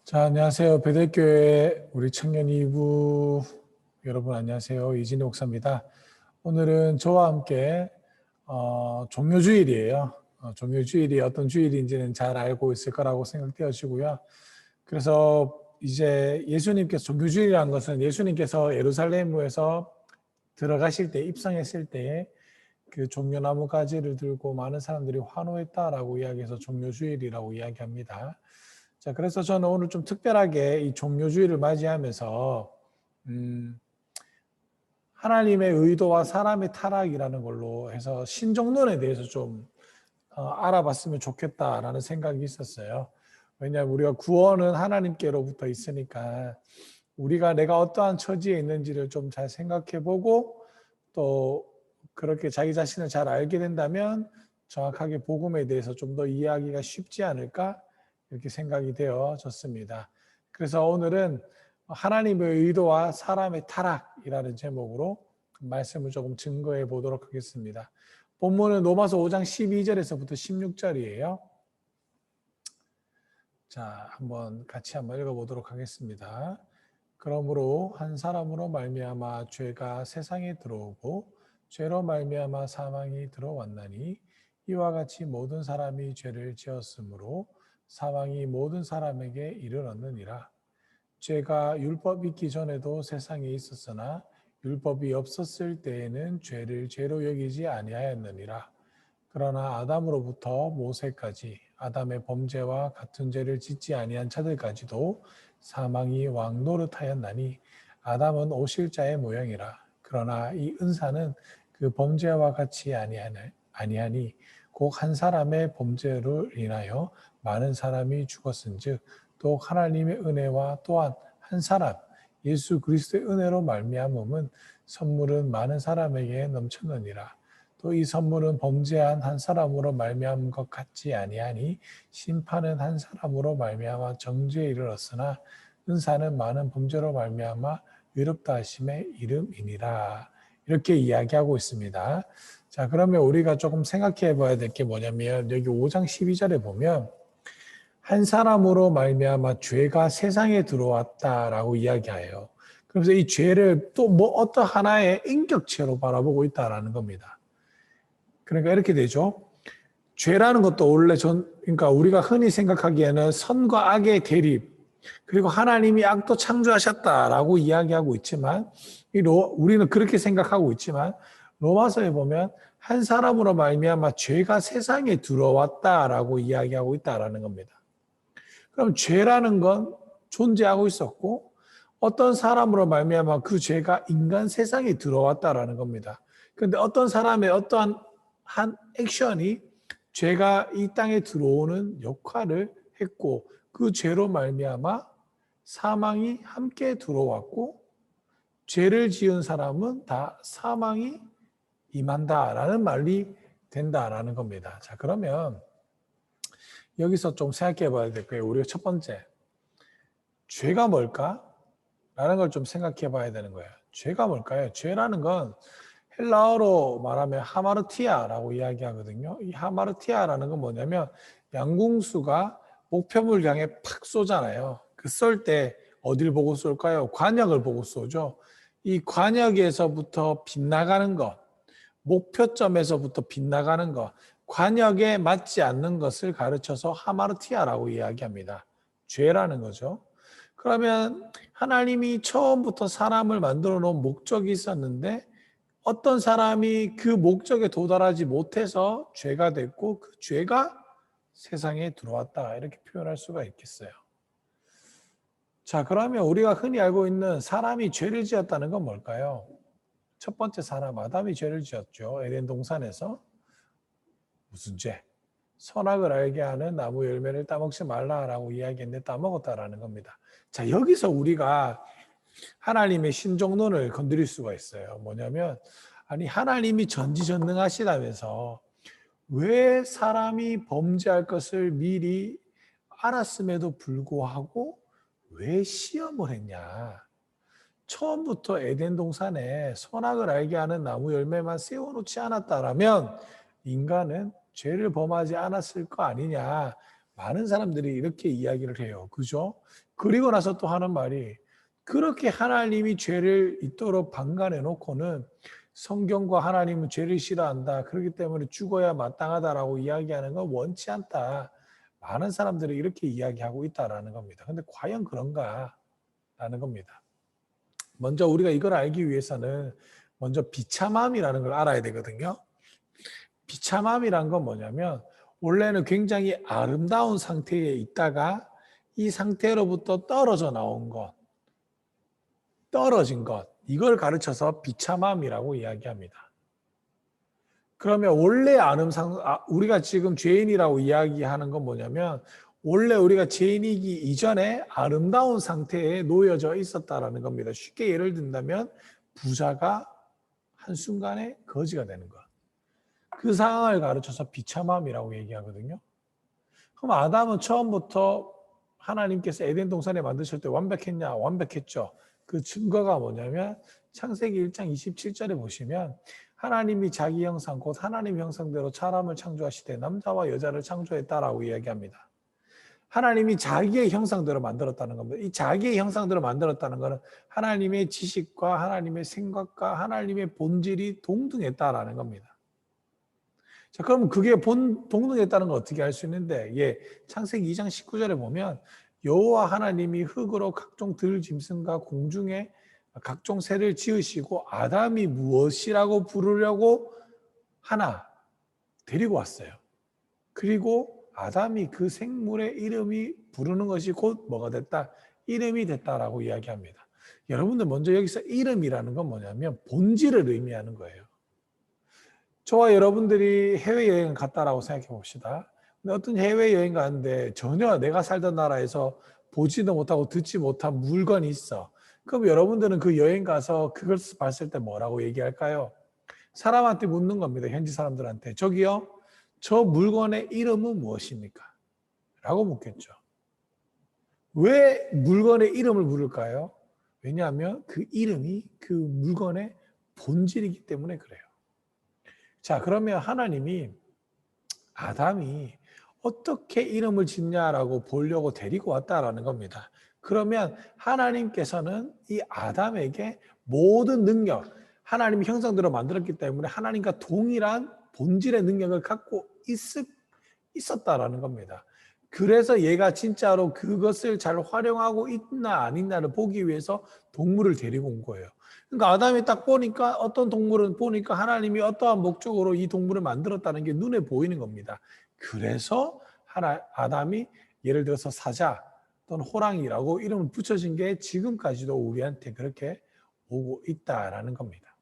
자, 안녕하세요. 베델교회 우리 청년 2부 여러분 안녕하세요. 이진희 목사입니다. 오늘은 저와 함께 종료주일이에요. 종료주일이 어떤 주일인지는 잘 알고 있을 거라고 생각되어지고요. 그래서 이제 예수님께서 종료주일이라는 것은 예수님께서 예루살렘에서 들어가실 때 입성했을 때 그 종려나무 가지를 들고 많은 사람들이 환호했다라고 이야기해서 종료주일이라고 이야기합니다. 자, 그래서 저는 오늘 좀 특별하게 이 종료주일을 맞이하면서 하나님의 의도와 사람의 타락이라는 걸로 해서 신종론에 대해서 좀 알아봤으면 좋겠다라는 생각이 있었어요. 왜냐하면 우리가 구원은 하나님께로부터 있으니까 우리가 내가 어떠한 처지에 있는지를 좀 잘 생각해보고 또 그렇게 자기 자신을 잘 알게 된다면 정확하게 복음에 대해서 좀 더 이해하기가 쉽지 않을까 이렇게 생각이 되어졌습니다. 그래서 오늘은 하나님의 의도와 사람의 타락이라는 제목으로 말씀을 조금 증거해 보도록 하겠습니다. 본문은 로마서 5장 12절에서부터 16절이에요. 자, 같이 읽어보도록 하겠습니다. 그러므로 한 사람으로 말미암아 죄가 세상에 들어오고 죄로 말미암아 사망이 들어왔나니 이와 같이 모든 사람이 죄를 지었으므로 사망이 모든 사람에게 이르렀느니라. 죄가 율법 있기 전에도 세상에 있었으나 율법이 없었을 때에는 죄를 죄로 여기지 아니하였느니라. 그러나 아담으로부터 모세까지 아담의 범죄와 같은 죄를 짓지 아니한 자들까지도 사망이 왕노릇하였나니 아담은 오실자의 모양이라. 그러나 이 은사는 그 범죄와 같이 아니하니 곧 한 사람의 범죄로 인하여 많은 사람이 죽었은즉 또 하나님의 은혜와 또한 한 사람 예수 그리스도의 은혜로 말미암음은 선물은 많은 사람에게 넘쳤느니라. 또 이 선물은 범죄한 한 사람으로 말미암은 것 같지 아니하니 심판은 한 사람으로 말미암아 정죄에 이르렀으나 은사는 많은 범죄로 말미암아 의롭다 하심의 이름이니라. 이렇게 이야기하고 있습니다. 자, 그러면 우리가 조금 생각해 봐야 될 게 뭐냐면 여기 5장 12절에 보면 한 사람으로 말미암아 죄가 세상에 들어왔다라고 이야기해요. 그래서 이 죄를 또 어떤 하나의 인격체로 바라보고 있다라는 겁니다. 그러니까 이렇게 되죠. 죄라는 것도 원래 그러니까 우리가 흔히 생각하기에는 선과 악의 대립, 그리고 하나님이 악도 창조하셨다라고 이야기하고 있지만, 우리는 그렇게 생각하고 있지만, 로마서에 보면 한 사람으로 말미암아 죄가 세상에 들어왔다라고 이야기하고 있다라는 겁니다. 그럼 죄라는 건 존재하고 있었고, 어떤 사람으로 말미암아 그 죄가 인간 세상에 들어왔다라는 겁니다. 그런데 어떤 사람의 어떠한 한 액션이 죄가 이 땅에 들어오는 역할을 했고 그 죄로 말미암아 사망이 함께 들어왔고 죄를 지은 사람은 다 사망이 임한다라는 말이 된다라는 겁니다. 자, 그러면 여기서 좀 생각해 봐야 될 거예요. 우리가 첫 번째, 죄가 뭘까? 라는 걸 좀 생각해 봐야 되는 거예요. 죄가 뭘까요? 죄라는 건 헬라어로 말하면 하마르티아라고 이야기하거든요. 이 하마르티아라는 건 뭐냐면 양궁수가 목표물 향해 팍 쏘잖아요. 그 쏠 때 어딜 보고 쏠까요? 관역을 보고 쏘죠. 이 관역에서부터 빗나가는 것, 목표점에서부터 빗나가는 것, 관역에 맞지 않는 것을 가르쳐서 하마르티아라고 이야기합니다. 죄라는 거죠. 그러면 하나님이 처음부터 사람을 만들어 놓은 목적이 있었는데 어떤 사람이 그 목적에 도달하지 못해서 죄가 됐고 그 죄가 세상에 들어왔다 이렇게 표현할 수가 있겠어요. 자, 그러면 우리가 흔히 알고 있는 사람이 죄를 지었다는 건 뭘까요? 첫 번째 사람 아담이 죄를 지었죠. 에덴 동산에서. 무슨 죄? 선악을 알게 하는 나무 열매를 따먹지 말라라고 이야기했는데 따먹었다라는 겁니다. 자, 여기서 우리가 하나님의 신종론을 건드릴 수가 있어요. 뭐냐면 아니 하나님이 전지전능하시다면서 왜 사람이 범죄할 것을 미리 알았음에도 불구하고 왜 시험을 했냐. 처음부터 에덴 동산에 선악을 알게 하는 나무 열매만 세워놓지 않았다라면 인간은 죄를 범하지 않았을 거 아니냐. 많은 사람들이 이렇게 이야기를 해요. 그죠? 그리고 나서 또 하는 말이 그렇게 하나님이 죄를 있도록 방관해 놓고는 성경과 하나님은 죄를 싫어한다. 그렇기 때문에 죽어야 마땅하다라고 이야기하는 건 원치 않다. 많은 사람들이 이렇게 이야기하고 있다라는 겁니다. 근데 과연 그런가라는 겁니다. 먼저 우리가 이걸 알기 위해서는 먼저 비참함이라는 걸 알아야 되거든요. 비참함이란 건 뭐냐면 원래는 굉장히 아름다운 상태에 있다가 이 상태로부터 떨어져 나온 것, 떨어진 것, 이걸 가르쳐서 비참함이라고 이야기합니다. 그러면 원래 우리가 지금 죄인이라고 이야기하는 건 뭐냐면 원래 우리가 죄인이기 이전에 아름다운 상태에 놓여져 있었다라는 겁니다. 쉽게 예를 든다면 부자가 한순간에 거지가 되는 것. 그 상황을 가르쳐서 비참함이라고 얘기하거든요. 그럼 아담은 처음부터 하나님께서 에덴 동산에 만드실 때 완벽했냐? 완벽했죠. 그 증거가 뭐냐면 창세기 1장 27절에 보시면 하나님이 자기 형상 곧 하나님 형상대로 사람을 창조하시되 남자와 여자를 창조했다라고 이야기합니다. 하나님이 자기의 형상대로 만들었다는 겁니다. 이 자기의 형상대로 만들었다는 것은 하나님의 지식과 하나님의 생각과 하나님의 본질이 동등했다라는 겁니다. 자, 그럼 그게 동등했다는 걸 어떻게 알 수 있는데, 예, 창세기 2장 19절에 보면 여호와 하나님이 흙으로 각종 들짐승과 공중에 각종 새를 지으시고 아담이 무엇이라고 부르려고 하나 데리고 왔어요. 그리고 아담이 그 생물의 이름이 부르는 것이 곧 뭐가 됐다? 이름이 됐다라고 이야기합니다. 여러분들 먼저 여기서 이름이라는 건 뭐냐면 본질을 의미하는 거예요. 저와 여러분들이 해외여행 갔다라고 생각해 봅시다. 근데 어떤 해외여행 가는데 전혀 내가 살던 나라에서 보지도 못하고 듣지 못한 물건이 있어. 그럼 여러분들은 그 여행 가서 그걸 봤을 때 뭐라고 얘기할까요? 사람한테 묻는 겁니다. 현지 사람들한테. 저기요, 저 물건의 이름은 무엇입니까? 라고 묻겠죠. 왜 물건의 이름을 물을까요? 왜냐하면 그 이름이 그 물건의 본질이기 때문에 그래요. 자, 그러면 하나님이 아담이 어떻게 이름을 짓냐라고 보려고 데리고 왔다라는 겁니다. 그러면 하나님께서는 이 아담에게 모든 능력, 하나님의 형상대로 만들었기 때문에 하나님과 동일한 본질의 능력을 갖고 있었다라는 겁니다. 그래서 얘가 진짜로 그것을 잘 활용하고 있나 안 있나를 보기 위해서 동물을 데리고 온 거예요. 그러니까 아담이 딱 보니까 어떤 동물은 보니까 하나님이 어떠한 목적으로 이 동물을 만들었다는 게 눈에 보이는 겁니다. 그래서 아담이 예를 들어서 사자 또는 호랑이라고 이름을 붙여진 게 지금까지도 우리한테 그렇게 오고 있다라는 겁니다.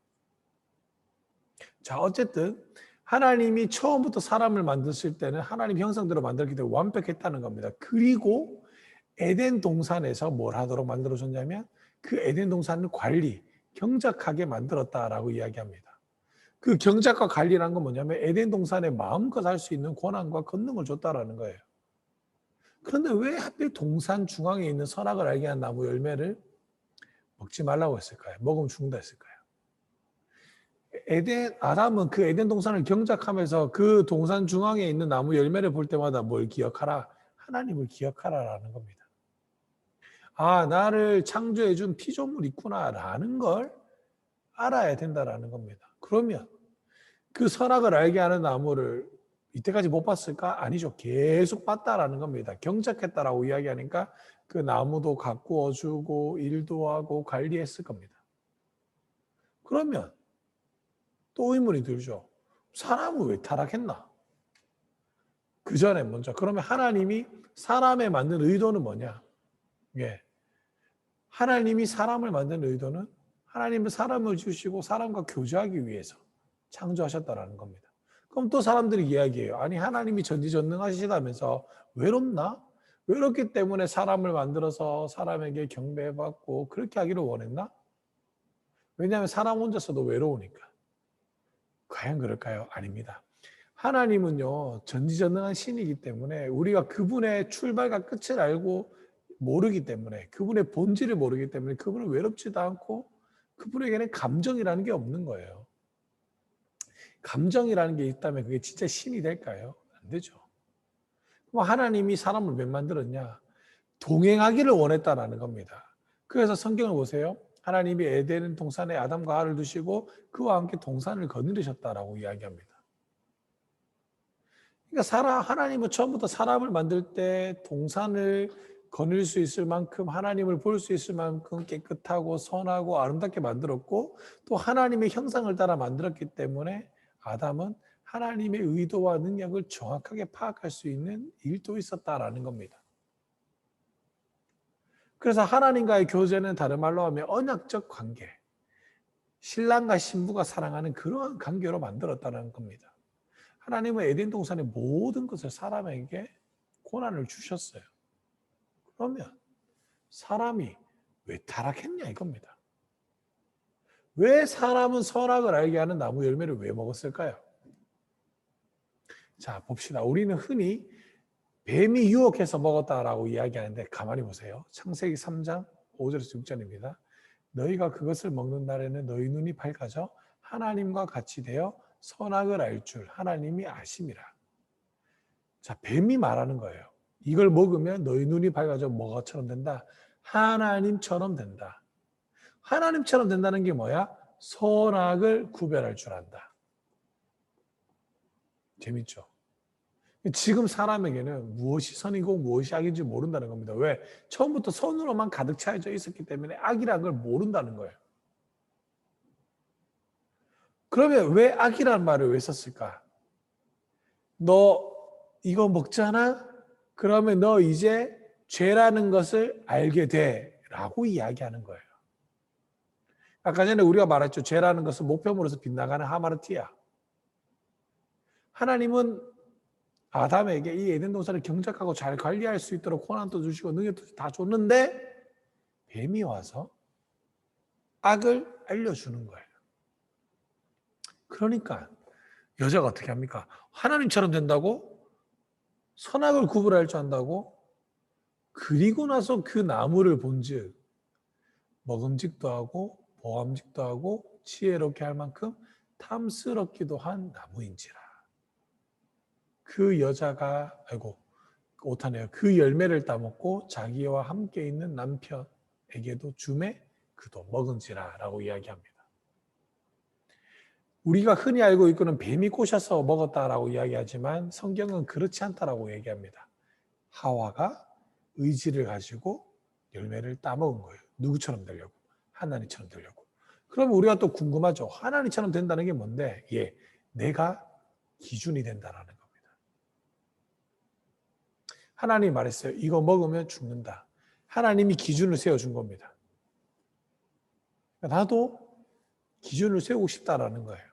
자, 어쨌든 하나님이 처음부터 사람을 만드실 때는 하나님 형상대로 만들기 때문에 완벽했다는 겁니다. 그리고 에덴 동산에서 뭘 하도록 만들어줬냐면 그 에덴 동산을 경작하게 만들었다라고 이야기합니다. 그 경작과 관리라는 건 뭐냐면 에덴 동산에 마음껏 할 수 있는 권한과 권능을 줬다라는 거예요. 그런데 왜 하필 동산 중앙에 있는 선악을 알게 한 나무 열매를 먹지 말라고 했을까요? 먹으면 죽는다 했을까요? 아담은 그 에덴 동산을 경작하면서 그 동산 중앙에 있는 나무 열매를 볼 때마다 뭘 기억하라? 하나님을 기억하라라는 겁니다. 아, 나를 창조해 준 피조물이 있구나라는 걸 알아야 된다라는 겁니다. 그러면 그 선악을 알게 하는 나무를 이때까지 못 봤을까? 아니죠. 계속 봤다라는 겁니다. 경작했다라고 이야기하니까 그 나무도 가꾸어 주고 일도 하고 관리했을 겁니다. 그러면 또 의문이 들죠. 사람은 왜 타락했나? 그 전에 먼저. 그러면 하나님이 사람에 만든 의도는 뭐냐? 예. 하나님이 사람을 만든 의도는 하나님은 사람을 주시고 사람과 교제하기 위해서 창조하셨다라는 겁니다. 그럼 또 사람들이 이야기해요. 아니, 하나님이 전지전능하시다면서 외롭나? 외롭기 때문에 사람을 만들어서 사람에게 경배받고 그렇게 하기를 원했나? 왜냐하면 사람 혼자서도 외로우니까. 과연 그럴까요? 아닙니다. 하나님은요, 전지전능한 신이기 때문에 우리가 그분의 출발과 끝을 알고 모르기 때문에 그분의 본질을 모르기 때문에 그분은 외롭지도 않고 그분에게는 감정이라는 게 없는 거예요. 감정이라는 게 있다면 그게 진짜 신이 될까요? 안 되죠. 하나님이 사람을 왜 만들었냐? 동행하기를 원했다라는 겁니다. 그래서 성경을 보세요. 하나님이 에덴 동산에 아담과 하와를 두시고 그와 함께 동산을 거느리셨다라고 이야기합니다. 그러니까 하나님은 처음부터 사람을 만들 때 동산을 거닐 수 있을 만큼 하나님을 볼 수 있을 만큼 깨끗하고 선하고 아름답게 만들었고 또 하나님의 형상을 따라 만들었기 때문에 아담은 하나님의 의도와 능력을 정확하게 파악할 수 있는 일도 있었다라는 겁니다. 그래서 하나님과의 교제는 다른 말로 하면 언약적 관계, 신랑과 신부가 사랑하는 그러한 관계로 만들었다는 겁니다. 하나님은 에덴 동산의 모든 것을 사람에게 고난을 주셨어요. 그러면 사람이 왜 타락했냐 이겁니다. 왜 사람은 선악을 알게 하는 나무 열매를 왜 먹었을까요? 자, 봅시다. 우리는 흔히 뱀이 유혹해서 먹었다라고 이야기하는데 가만히 보세요. 창세기 3장 5절에서 6절입니다. 너희가 그것을 먹는 날에는 너희 눈이 밝아져 하나님과 같이 되어 선악을 알 줄 하나님이 아심이라. 자, 뱀이 말하는 거예요. 이걸 먹으면 너희 눈이 밝아져 뭐가처럼 된다? 하나님처럼 된다. 하나님처럼 된다는 게 뭐야? 선악을 구별할 줄 안다. 재밌죠? 지금 사람에게는 무엇이 선이고 무엇이 악인지 모른다는 겁니다. 왜? 처음부터 선으로만 가득 차여져 있었기 때문에 악이라는 걸 모른다는 거예요. 그러면 왜 악이라는 말을 왜 썼을까? 너 이거 먹잖아? 그러면 너 이제 죄라는 것을 알게 돼 라고 이야기하는 거예요. 아까 전에 우리가 말했죠. 죄라는 것은 목표물에서 빗나가는 하마르티야. 하나님은 아담에게 이 에덴 동산을 경작하고 잘 관리할 수 있도록 고난도 주시고 능력도 다 줬는데 뱀이 와서 악을 알려주는 거예요. 그러니까 여자가 어떻게 합니까? 하나님처럼 된다고? 선악을 구분할 줄 안다고? 그리고 나서 그 나무를 본즉 먹음직도 하고 보암직도 하고 지혜롭게 할 만큼 탐스럽기도 한 나무인지라. 그 여자가 오타네요. 그 열매를 따먹고 자기와 함께 있는 남편에게도 주매 그도 먹은지라 라고 이야기합니다. 우리가 흔히 알고 있고는 뱀이 꼬셔서 먹었다라고 이야기하지만 성경은 그렇지 않다라고 얘기합니다. 하와가 의지를 가지고 열매를 따먹은 거예요. 누구처럼 되려고? 하나님처럼 되려고. 그럼 우리가 또 궁금하죠. 하나님처럼 된다는 게 뭔데? 예, 내가 기준이 된다라는 겁니다. 하나님이 말했어요. 이거 먹으면 죽는다. 하나님이 기준을 세워준 겁니다. 나도 기준을 세우고 싶다라는 거예요.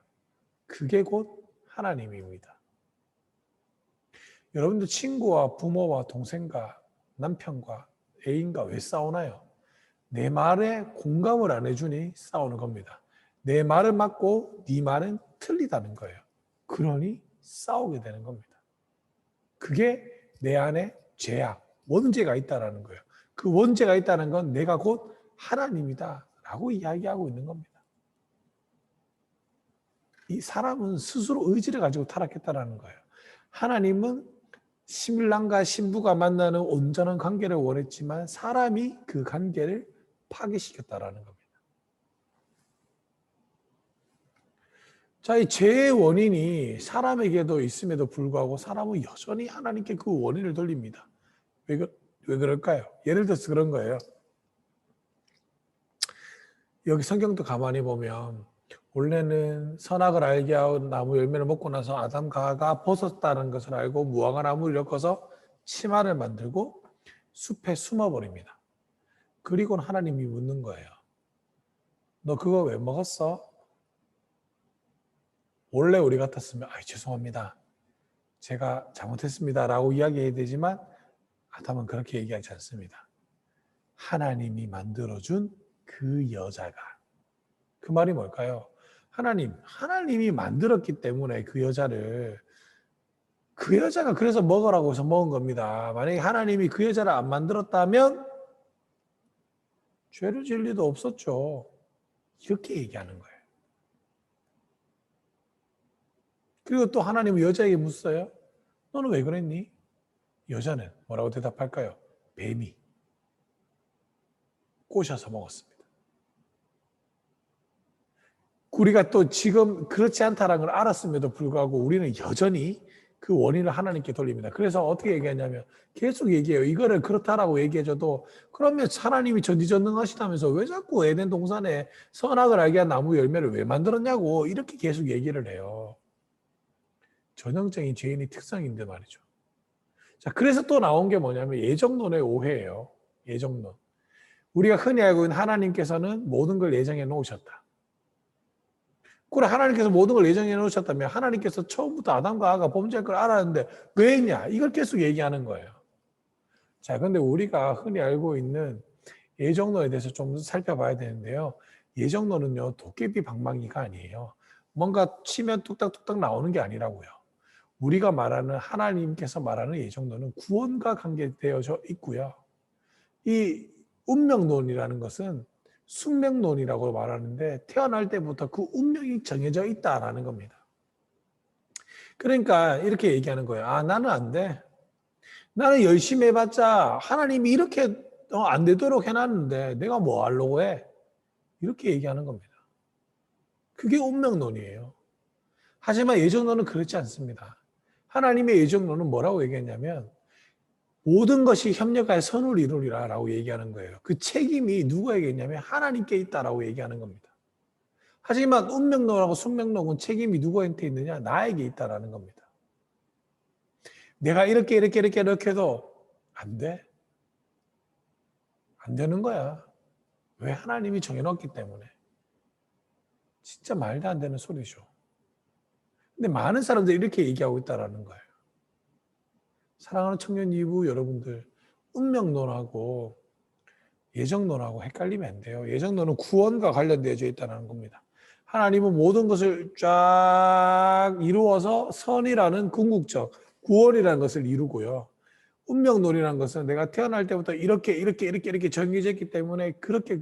그게 곧 하나님입니다. 여러분들 친구와 부모와 동생과 남편과 애인과 왜 싸우나요? 내 말에 공감을 안 해주니 싸우는 겁니다. 내 말을 맞고 네 말은 틀리다는 거예요. 그러니 싸우게 되는 겁니다. 그게 내 안에 죄악, 원죄가 있다는 거예요. 그 원죄가 있다는 건 내가 곧 하나님이다 라고 이야기하고 있는 겁니다. 이 사람은 스스로 의지를 가지고 타락했다는 거예요. 하나님은 신랑과 신부가 만나는 온전한 관계를 원했지만 사람이 그 관계를 파괴시켰다라는 겁니다. 자, 이 죄의 원인이 사람에게도 있음에도 불구하고 사람은 여전히 하나님께 그 원인을 돌립니다. 왜 그럴까요? 예를 들어서 그런 거예요. 여기 성경도 가만히 보면 원래는 선악을 알게 하고 나무 열매를 먹고 나서 아담과 하와가 벗었다는 것을 알고 무화과 나무를 엮어서 치마를 만들고 숲에 숨어버립니다. 그리고는 하나님이 묻는 거예요. 너 그거 왜 먹었어? 원래 우리 같았으면 죄송합니다. 제가 잘못했습니다 라고 이야기해야 되지만 아담은 그렇게 얘기하지 않습니다. 하나님이 만들어준 그 여자가. 그 말이 뭘까요? 하나님이 만들었기 때문에 그 여자가 그래서 먹으라고 해서 먹은 겁니다. 만약에 하나님이 그 여자를 안 만들었다면 죄를 지을 리도 없었죠. 이렇게 얘기하는 거예요. 그리고 또 하나님은 여자에게 묻어요. 너는 왜 그랬니? 여자는 뭐라고 대답할까요? 뱀이 꼬셔서 먹었습니다. 우리가 또 지금 그렇지 않다는 걸 알았음에도 불구하고 우리는 여전히 그 원인을 하나님께 돌립니다. 그래서 어떻게 얘기하냐면 계속 얘기해요. 이거를 그렇다라고 얘기해줘도 그러면 하나님이 전지전능하시다면서 왜 자꾸 에덴 동산에 선악을 알게 한 나무 열매를 왜 만들었냐고 이렇게 계속 얘기를 해요. 전형적인 죄인의 특성인데 말이죠. 자, 그래서 또 나온 게 뭐냐면 예정론의 오해예요. 예정론. 우리가 흔히 알고 있는 하나님께서는 모든 걸 예정해 놓으셨다. 그래, 하나님께서 모든 걸 예정해 놓으셨다면 하나님께서 처음부터 아담과 하와가 범죄할 걸 알았는데 왜 했냐? 이걸 계속 얘기하는 거예요. 자, 근데 우리가 흔히 알고 있는 예정론에 대해서 좀 살펴봐야 되는데요. 예정론은요, 도깨비 방망이가 아니에요. 뭔가 치면 뚝딱뚝딱 나오는 게 아니라고요. 우리가 말하는 하나님께서 말하는 예정론은 구원과 관계되어져 있고요. 이 운명론이라는 것은 숙명론이라고 말하는데 태어날 때부터 그 운명이 정해져 있다라는 겁니다. 그러니까 이렇게 얘기하는 거예요. 아, 나는 안 돼. 나는 열심히 해봤자 하나님이 이렇게 안 되도록 해놨는데 내가 뭐 하려고 해? 이렇게 얘기하는 겁니다. 그게 운명론이에요. 하지만 예정론은 그렇지 않습니다. 하나님의 예정론은 뭐라고 얘기했냐면 모든 것이 협력하여 선을 이루리라 라고 얘기하는 거예요. 그 책임이 누구에게 있냐면 하나님께 있다라고 얘기하는 겁니다. 하지만 운명론하고 숙명론은 책임이 누구한테 있느냐? 나에게 있다라는 겁니다. 내가 이렇게 해도 안 돼. 안 되는 거야. 왜? 하나님이 정해놨기 때문에. 진짜 말도 안 되는 소리죠. 근데 많은 사람들이 이렇게 얘기하고 있다라는 거예요. 사랑하는 청년 이부 여러분들, 운명론하고 예정론하고 헷갈리면 안 돼요. 예정론은 구원과 관련되어져 있다는 겁니다. 하나님은 모든 것을 쫙 이루어서 선이라는 궁극적 구원이라는 것을 이루고요. 운명론이라는 것은 내가 태어날 때부터 이렇게 정해져 있기 때문에 그렇게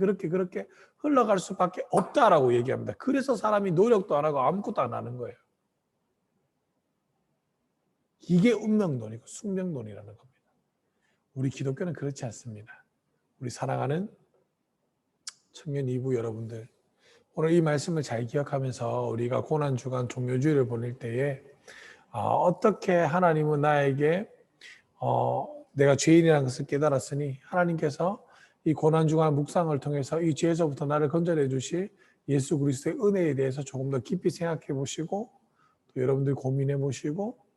흘러갈 수밖에 없다라고 얘기합니다. 그래서 사람이 노력도 안 하고 아무것도 안 하는 거예요. 이게 운명론이고 숙명론이라는 겁니다. 우리 기독교는 그렇지 않습니다. 우리 사랑하는 청년 2부 여러분들, 오늘 이 말씀을 잘 기억하면서 우리가 고난주간 종료주일을 보낼 때에 어떻게 하나님은 나에게 내가 죄인이라는 것을 깨달았으니 하나님께서 이 고난주간 묵상을 통해서 이 죄에서부터 나를 건져내 주실 예수 그리스도의 은혜에 대해서 조금 더 깊이 생각해 보시고 또 여러분들 고민해 보시고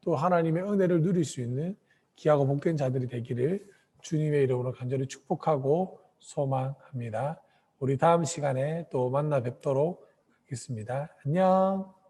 또 하나님의 은혜를 누릴 수 있는 귀하고 복된 자들이 되기를 주님의 이름으로 간절히 축복하고 소망합니다. 우리 다음 시간에 또 만나 뵙도록 하겠습니다. 안녕.